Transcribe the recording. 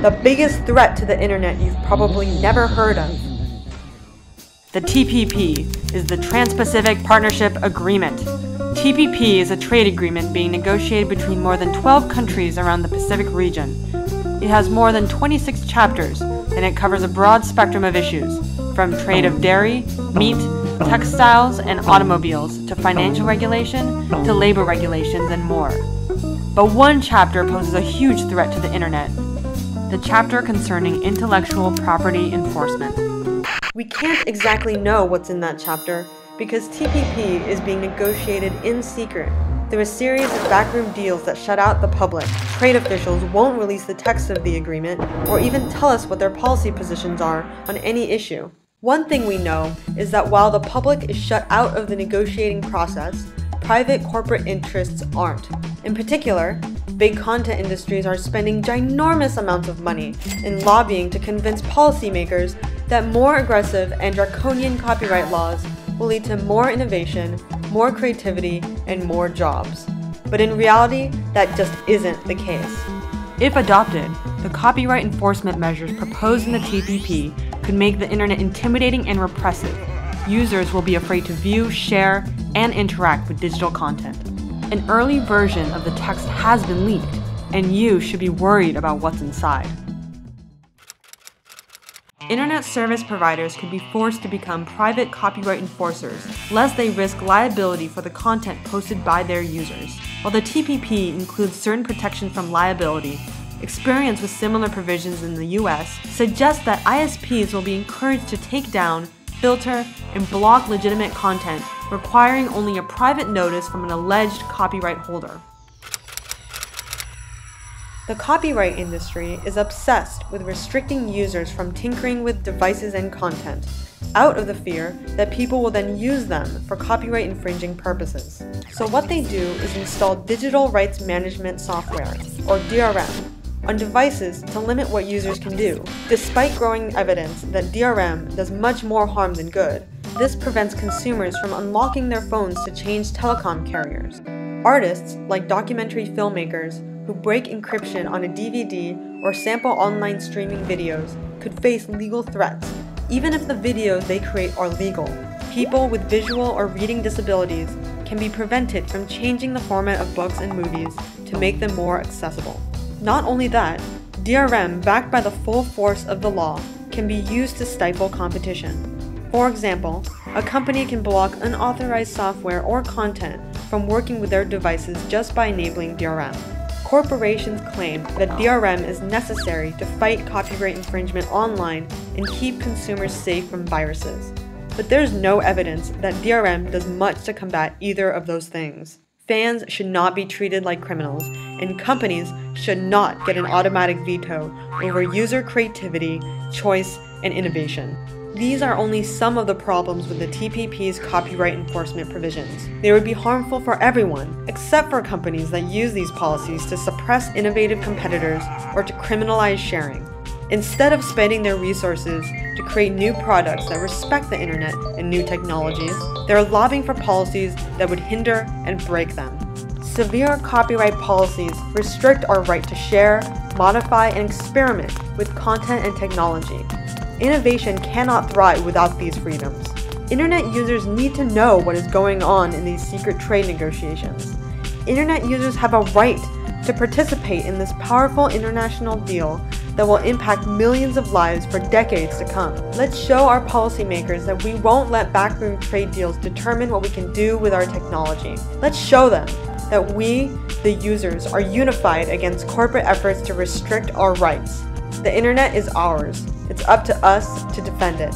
the biggest threat to the internet you've probably never heard of. The TPP is the Trans-Pacific Partnership Agreement. TPP is a trade agreement being negotiated between more than 12 countries around the Pacific region. It has more than 26 chapters, and it covers a broad spectrum of issues, from trade of dairy, meat, textiles, and automobiles, to financial regulation, to labor regulations, and more. But one chapter poses a huge threat to the internet: the chapter concerning intellectual property enforcement. We can't exactly know what's in that chapter because TPP is being negotiated in secret through a series of backroom deals that shut out the public. Trade officials won't release the text of the agreement or even tell us what their policy positions are on any issue. One thing we know is that while the public is shut out of the negotiating process, private corporate interests aren't. In particular, big content industries are spending ginormous amounts of money in lobbying to convince policymakers that more aggressive and draconian copyright laws will lead to more innovation, more creativity, and more jobs. But in reality, that just isn't the case. If adopted, the copyright enforcement measures proposed in the TPP could make the internet intimidating and repressive. Users will be afraid to view, share, and interact with digital content. An early version of the text has been leaked, and you should be worried about what's inside. Internet service providers could be forced to become private copyright enforcers, lest they risk liability for the content posted by their users. While the TPP includes certain protection from liability, experience with similar provisions in the US suggests that ISPs will be encouraged to take down, filter, and block legitimate content, requiring only a private notice from an alleged copyright holder. The copyright industry is obsessed with restricting users from tinkering with devices and content, out of the fear that people will then use them for copyright infringing purposes. So what they do is install digital rights management software, or DRM, on devices to limit what users can do. Despite growing evidence that DRM does much more harm than good, this prevents consumers from unlocking their phones to change telecom carriers. Artists, like documentary filmmakers, who break encryption on a DVD or sample online streaming videos could face legal threats, even if the videos they create are legal. People with visual or reading disabilities can be prevented from changing the format of books and movies to make them more accessible. Not only that, DRM, backed by the full force of the law, can be used to stifle competition. For example, a company can block unauthorized software or content from working with their devices just by enabling DRM. Corporations claim that DRM is necessary to fight copyright infringement online and keep consumers safe from viruses. But there's no evidence that DRM does much to combat either of those things. Fans should not be treated like criminals, and companies should not get an automatic veto over user creativity, choice, and innovation. These are only some of the problems with the TPP's copyright enforcement provisions. They would be harmful for everyone, except for companies that use these policies to suppress innovative competitors or to criminalize sharing. Instead of spending their resources to create new products that respect the internet and new technologies, they're lobbying for policies that would hinder and break them. Severe copyright policies restrict our right to share, modify, and experiment with content and technology. Innovation cannot thrive without these freedoms. Internet users need to know what is going on in these secret trade negotiations. Internet users have a right to participate in this powerful international deal that will impact millions of lives for decades to come. Let's show our policymakers that we won't let backroom trade deals determine what we can do with our technology. Let's show them that we, the users, are unified against corporate efforts to restrict our rights. The internet is ours. It's up to us to defend it.